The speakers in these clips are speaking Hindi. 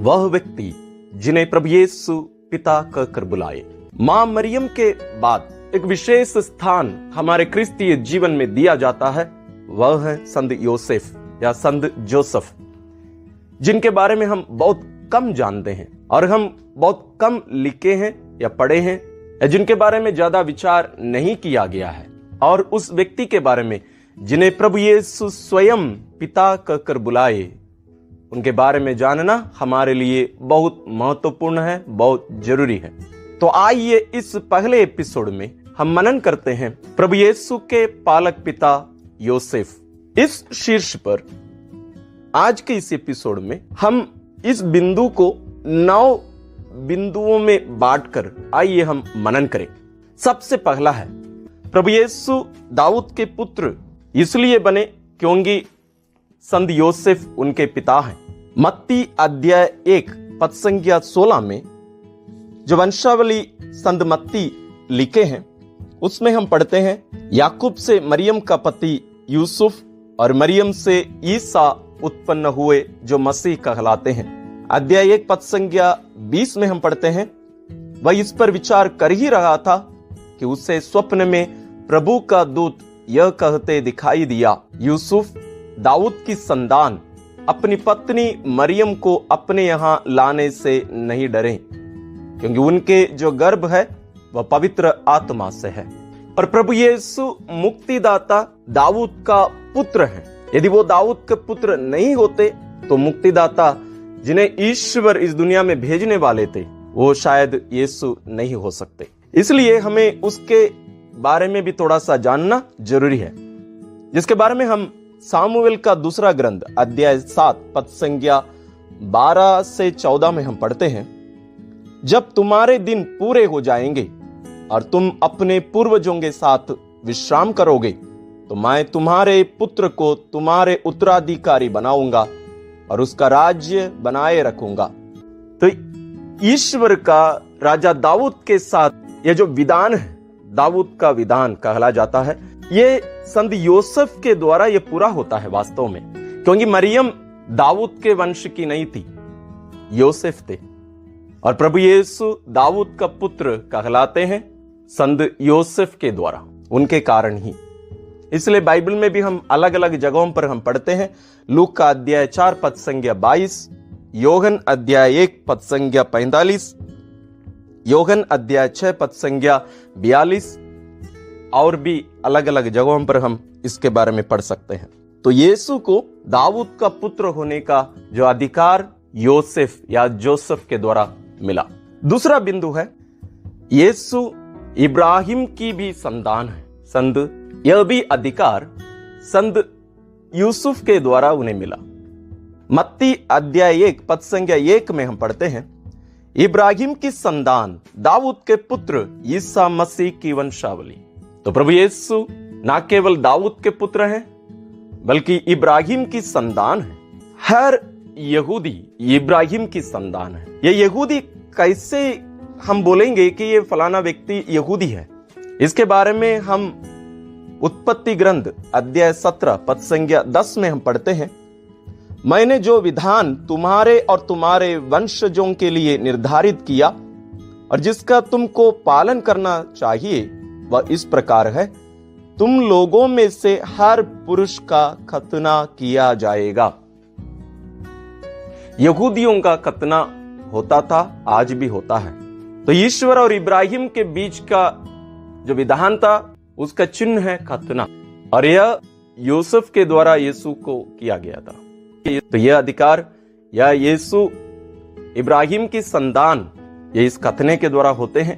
वह व्यक्ति जिन्हें प्रभु यीशु पिता कहकर बुलाए। मां मरियम के बाद एक विशेष स्थान हमारे क्रिस्तीय जीवन में दिया जाता है, वह है संत योसेफ या संत जोसेफ, जिनके बारे में हम बहुत कम जानते हैं और हम बहुत कम लिखे हैं या पढ़े हैं, या जिनके बारे में ज्यादा विचार नहीं किया गया है। और उस व्यक्ति के बारे में जिन्हें प्रभु यीशु स्वयं पिता कहकर बुलाए, उनके बारे में जानना हमारे लिए बहुत महत्वपूर्ण है, बहुत जरूरी है। तो आइए इस पहले एपिसोड में हम मनन करते हैं प्रभु यीशु के पालक पिता योसेफ। इस शीर्ष पर आज के इस एपिसोड में हम इस बिंदु को 9 बिंदुओं में बांटकर आइए हम मनन करें। सबसे पहला है, प्रभु यीशु दाऊद के पुत्र इसलिए बने क्योंकि संत योसेफ उनके पिता हैं। मत्ती अध्याय 1 पद संख्या 16 में जो वंशावली संत मत्ती लिखे हैं, उसमें हम पढ़ते हैं, याकूब से मरियम का पति यूसुफ और मरियम से ईसा उत्पन्न हुए जो मसीह कहलाते हैं। अध्याय 1 पद संख्या 20 में हम पढ़ते हैं, वह इस पर विचार कर ही रहा था कि उसे स्वप्न में प्रभु का दूत यह कहते दिखाई दिया, यूसुफ दाऊद की संतान अपनी पत्नी मरियम को अपने यहां लाने से नहीं डरे, क्योंकि उनके जो गर्भ है वह पवित्र आत्मा से है। और प्रभु यीशु मुक्तिदाता दाऊद का पुत्र है। यदि वो दाऊद के पुत्र नहीं होते तो मुक्तिदाता जिन्हें ईश्वर इस दुनिया में भेजने वाले थे, वो शायद यीशु नहीं हो सकते। इसलिए हमें उसके बारे में भी थोड़ा सा जानना जरूरी है, जिसके बारे में हम सामुएल का दूसरा ग्रंथ अध्याय 7 पद संख्या 12 से 14 में हम पढ़ते हैं, जब तुम्हारे दिन पूरे हो जाएंगे और तुम अपने पूर्वजों के साथ विश्राम करोगे, तो मैं तुम्हारे पुत्र को तुम्हारे उत्तराधिकारी बनाऊंगा और उसका राज्य बनाए रखूंगा। तो ईश्वर का राजा दाऊद के साथ यह जो विधान है, दाऊद का विधान कहला जाता है, ये संत योसेफ के द्वारा ये पूरा होता है वास्तव में, क्योंकि मरियम दाऊद के वंश की नहीं थी, योसेफ थे। और प्रभु यीशु दाऊद का पुत्र कहलाते हैं संत योसेफ के द्वारा, उनके कारण ही। इसलिए बाइबल में भी हम अलग अलग जगहों पर हम पढ़ते हैं, लूक का अध्याय 4 पद संख्या 22, योहन अध्याय 1 पद संख्या 45, योहन अध्याय 6 पद संख्या 42, और भी अलग अलग जगहों पर हम इसके बारे में पढ़ सकते हैं। तो यीशु को दाऊद का पुत्र होने का जो अधिकार योसेफ या जोसेफ के द्वारा मिला। दूसरा बिंदु है, यीशु इब्राहिम की भी संतान है। संत यह भी अधिकार संत यूसुफ के द्वारा उन्हें मिला। मत्ती अध्याय 1 पद संख्या 1 में हम पढ़ते हैं, इब्राहिम की संतान दाऊद के पुत्र ईसा मसीह की वंशावली। तो प्रभु यीशु न केवल दाऊद के पुत्र हैं, बल्कि इब्राहिम की संतान है। हर यहूदी इब्राहिम की संतान है। यह यहूदी कैसे हम बोलेंगे कि ये फलाना व्यक्ति यहूदी है, इसके बारे में हम उत्पत्ति ग्रंथ अध्याय 17 पद संख्या 10 में हम पढ़ते हैं, मैंने जो विधान तुम्हारे और तुम्हारे वंशजों के लिए निर्धारित किया और जिसका तुमको पालन करना चाहिए, वह इस प्रकार है, तुम लोगों में से हर पुरुष का खतना किया जाएगा। यहूदियों का खतना होता था, आज भी होता है। तो ईश्वर और इब्राहिम के बीच का जो विधान था, उसका चिन्ह है खतना, और यह यूसुफ के द्वारा यीशु को किया गया था। तो यह अधिकार या यीशु इब्राहिम की संतान ये इस खतने के द्वारा होते हैं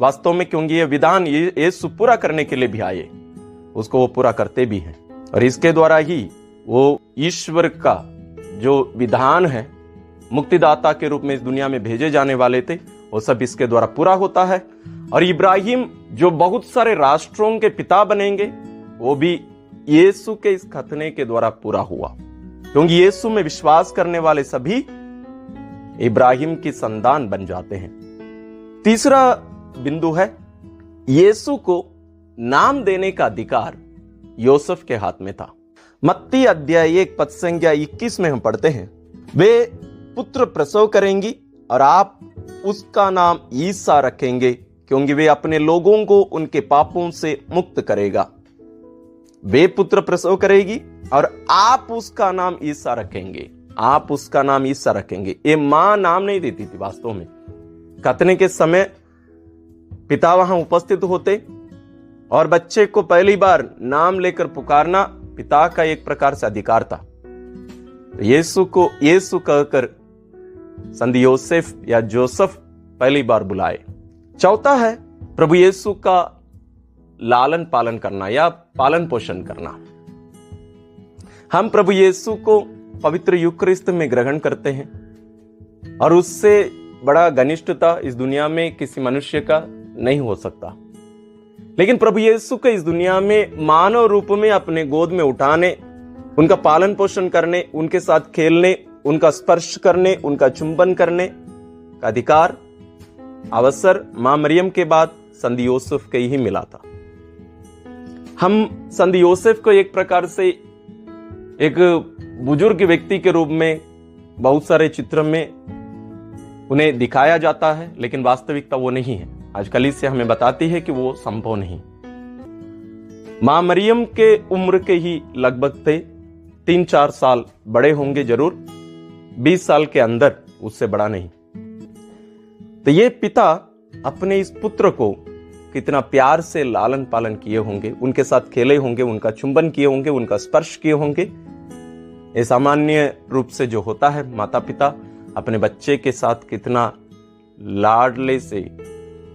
वास्तव में, क्योंकि यह विधान यीशु पूरा करने के लिए भी आए, उसको वो पूरा करते भी हैं। और इसके द्वारा ही वो ईश्वर का जो विधान है, मुक्तिदाता के रूप में इस दुनिया में भेजे जाने वाले थे, वो सब इसके द्वारा पूरा होता है। और इब्राहिम जो बहुत सारे राष्ट्रों के पिता बनेंगे, वो भी यीशु के इस खतने के द्वारा पूरा हुआ, क्योंकि यीशु में विश्वास करने वाले सभी इब्राहिम की संतान बन जाते हैं। तीसरा बिंदु है, यीशु को नाम देने का अधिकार योसेफ के हाथ में था। मत्ती अध्याय 1 पद संख्या 21 में हम पढ़ते हैं, वे पुत्र प्रसव करेंगी और आप उसका नाम ईसा रखेंगे, क्योंकि वे अपने लोगों को उनके पापों से मुक्त करेगा। वे पुत्र प्रसव करेगी और आप उसका नाम ईसा रखेंगे। आप उसका नाम ईसा रखेंगे। ये मां नाम नहीं देती थी वास्तव में। खतने के समय पिता वहां उपस्थित होते और बच्चे को पहली बार नाम लेकर पुकारना पिता का एक प्रकार से अधिकार था। यीशु को यीशु कहकर संत योसेफ या जोसेफ पहली बार बुलाए। चौथा है प्रभु यीशु का लालन पालन करना या पालन पोषण करना। हम प्रभु यीशु को पवित्र यूकरिस्त में ग्रहण करते हैं और उससे बड़ा घनिष्ठता इस दुनिया में किसी मनुष्य का नहीं हो सकता। लेकिन प्रभु यीशु को इस दुनिया में मानव रूप में अपने गोद में उठाने, उनका पालन पोषण करने, उनके साथ खेलने, उनका स्पर्श करने, उनका चुंबन करने का अधिकार, अवसर मां मरियम के बाद संत योसेफ के ही मिला था। हम संत योसेफ को एक प्रकार से एक बुजुर्ग व्यक्ति के रूप में बहुत सारे चित्र में उन्हें दिखाया जाता है, लेकिन वास्तविकता वो नहीं है। आज कलीसिया हमें बताती है कि वो संभव नहीं। मां मरियम के उम्र के ही लगभग थे, 3-4 साल बड़े होंगे जरूर, 20 साल के अंदर, उससे बड़ा नहीं। तो ये पिता अपने इस पुत्र को कितना प्यार से लालन पालन किए होंगे, उनके साथ खेले होंगे, उनका चुंबन किए होंगे, उनका स्पर्श किए होंगे। ये सामान्य रूप से जो होता है, माता पिता अपने बच्चे के साथ कितना लाडले से,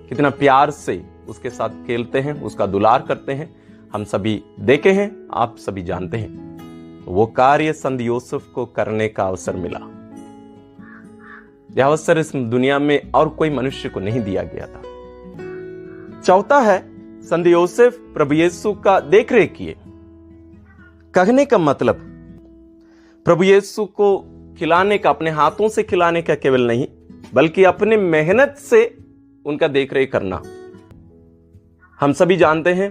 कितना प्यार से उसके साथ खेलते हैं, उसका दुलार करते हैं, हम सभी देखे हैं, आप सभी जानते हैं। वो कार्य संत योसेफ को करने का अवसर मिला। यह अवसर इस दुनिया में और कोई मनुष्य को नहीं दिया गया था। चौथा है संत योसेफ प्रभु यीशु का देखरेख किए। कहने का मतलब प्रभु यीशु को खिलाने का, अपने हाथों से खिलाने का केवल नहीं, बल्कि अपने मेहनत से उनका देखरेख करना। हम सभी जानते हैं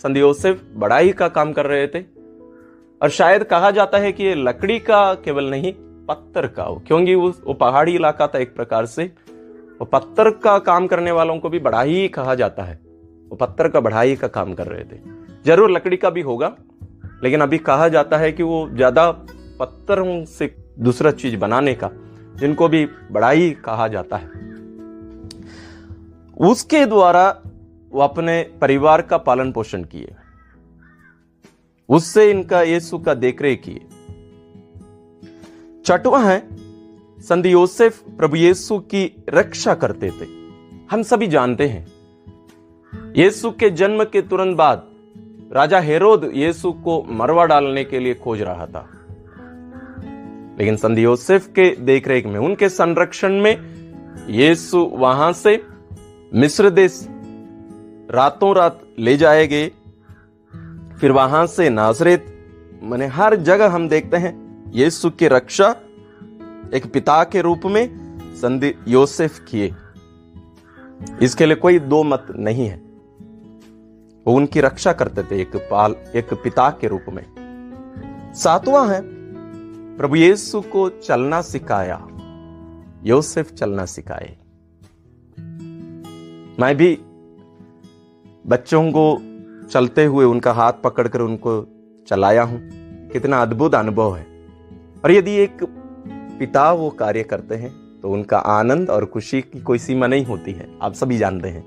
संत योसेफ बढ़ाई का काम कर रहे थे और शायद कहा जाता है कि ये लकड़ी का केवल नहीं, पत्थर का हो, क्योंकि वो पहाड़ी इलाका था एक प्रकार से। वो पत्थर का काम करने वालों को भी बढ़ाई कहा जाता है। वो पत्थर का बढ़ाई का काम कर रहे थे। जरूर लकड़ी का भी होगा, लेकिन अभी कहा जाता है कि वो ज्यादा पत्थरों से दूसरा चीज बनाने का, जिनको भी बढ़ाई कहा जाता है, उसके द्वारा वो अपने परिवार का पालन पोषण किए, उससे इनका यीशु का देखरेख किए। छठवां है संत योसेफ प्रभु यीशु की रक्षा करते थे। हम सभी जानते हैं यीशु के जन्म के तुरंत बाद राजा हेरोद यीशु को मरवा डालने के लिए खोज रहा था, लेकिन संत योसेफ के देखरेख में, उनके संरक्षण में यीशु वहां से मिस्र देश रातों रात ले जाए गए। फिर वहां से नासरेत, माने हर जगह हम देखते हैं यीशु की रक्षा एक पिता के रूप में संत योसेफ किए। इसके लिए कोई दो मत नहीं है। वो उनकी रक्षा करते थे एक पिता के रूप में। सातवां है प्रभु यीशु को चलना सिखाया। योसेफ चलना सिखाए। मैं भी बच्चों को चलते हुए उनका हाथ पकड़कर उनको चलाया हूं। कितना अद्भुत अनुभव है। और यदि एक पिता वो कार्य करते हैं तो उनका आनंद और खुशी की कोई सीमा नहीं होती है। आप सभी जानते हैं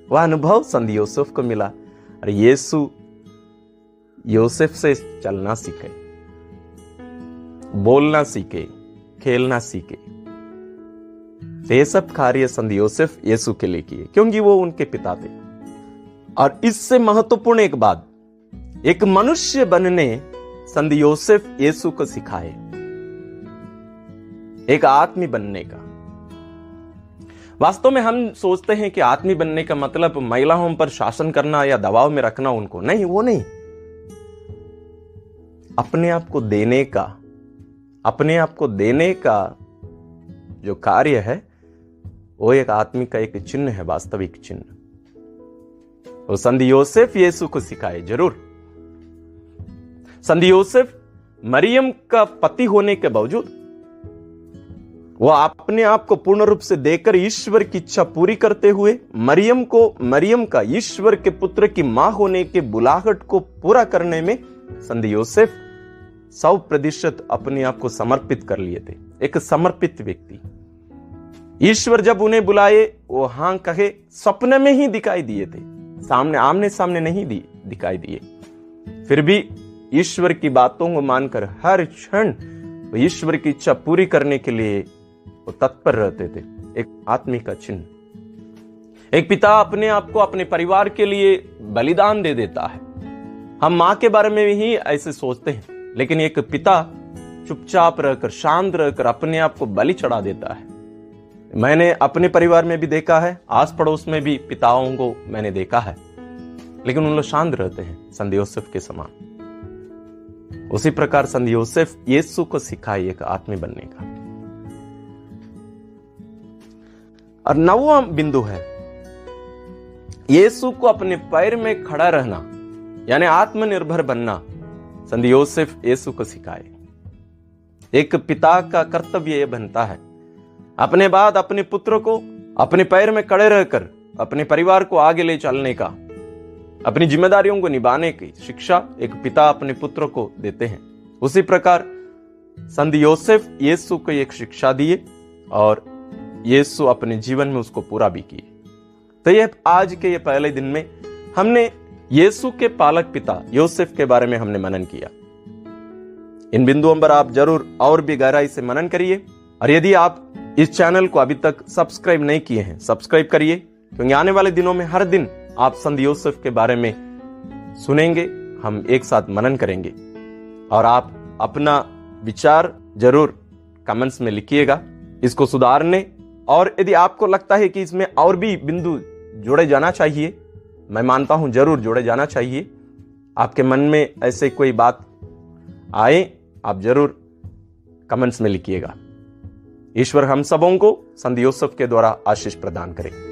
वह अनुभव संत योसेफ को मिला। और यीशु योसेफ से चलना सीखे, बोलना सीखे, खेलना सीखे। ये सब कार्य संत योसेफ यीशु के लिए किए, क्योंकि वो उनके पिता थे। और इससे महत्वपूर्ण एक बात, एक मनुष्य बनने संत योसेफ यीशु को सिखाए, एक आदमी बनने का। वास्तव में हम सोचते हैं कि आदमी बनने का मतलब महिलाओं पर शासन करना या दबाव में रखना उनको। नहीं, वो नहीं। अपने आप को देने का, अपने आप को देने का जो कार्य है वो एक आदमी का एक चिन्ह है, वास्तविक चिन्ह। वो संत योसेफ यीशु को सिखाए जरूर। संत योसेफ मरियम का पति होने के बावजूद वो अपने आप को पूर्ण रूप से देकर ईश्वर की इच्छा पूरी करते हुए मरियम का ईश्वर के पुत्र की मां होने के बुलाहट को पूरा करने में संत योसेफ 100% अपने आप को समर्पित कर लिए थे। एक समर्पित व्यक्ति। ईश्वर जब उन्हें बुलाए वो हां कहे सपने में ही दिखाई दिए थे, सामने आमने सामने नहीं दिखाई दिए। फिर भी ईश्वर की बातों को मानकर हर क्षण ईश्वर की इच्छा पूरी करने के लिए वो तत्पर रहते थे। एक आत्मिक का चिन्ह। एक पिता अपने आप को अपने परिवार के लिए बलिदान दे देता है। हम मां के बारे में ही ऐसे सोचते हैं, लेकिन एक पिता चुपचाप रहकर शांत रहकर अपने आप को बलि चढ़ा देता है। मैंने अपने परिवार में भी देखा है, आस पड़ोस में भी पिताओं को मैंने देखा है, लेकिन उन लोग शांत रहते हैं संत योसेफ के समान। उसी प्रकार संत योसेफ यीशु को सिखाए एक आत्मी बनने का। और 9वां बिंदु है यीशु को अपने पैर में खड़ा रहना, यानी आत्मनिर्भर बनना। संत योसेफ यीशु को सिखाए। एक पिता का कर्तव्य यह बनता है अपने बाद अपने पुत्र को अपने पैर में खड़े रहकर अपने परिवार को आगे ले चलने का, अपनी जिम्मेदारियों को निभाने की शिक्षा एक पिता अपने पुत्र को देते हैं। उसी प्रकार संत योसेफ यीशु को एक शिक्षा दिए और यीशु अपने जीवन में उसको पूरा भी किए। तो ये आज के ये पहले दिन में हमने यीशु के पालक पिता योसेफ के बारे में हमने मनन किया। इन बिंदुओं पर आप जरूर और भी गहराई से मनन करिए। और यदि आप इस चैनल को अभी तक सब्सक्राइब नहीं किए हैं, सब्सक्राइब करिए, क्योंकि आने वाले दिनों में हर दिन आप संत योसेफ के बारे में सुनेंगे, हम एक साथ मनन करेंगे। और आप अपना विचार जरूर कमेंट्स में लिखिएगा इसको सुधारने। और यदि आपको लगता है कि इसमें और भी बिंदु जोड़े जाना चाहिए, मैं मानता हूं जरूर जोड़े जाना चाहिए। आपके मन में ऐसे कोई बात आए, आप जरूर कमेंट्स में लिखिएगा। ईश्वर हम सबों को संत योसेफ के द्वारा आशीष प्रदान करें।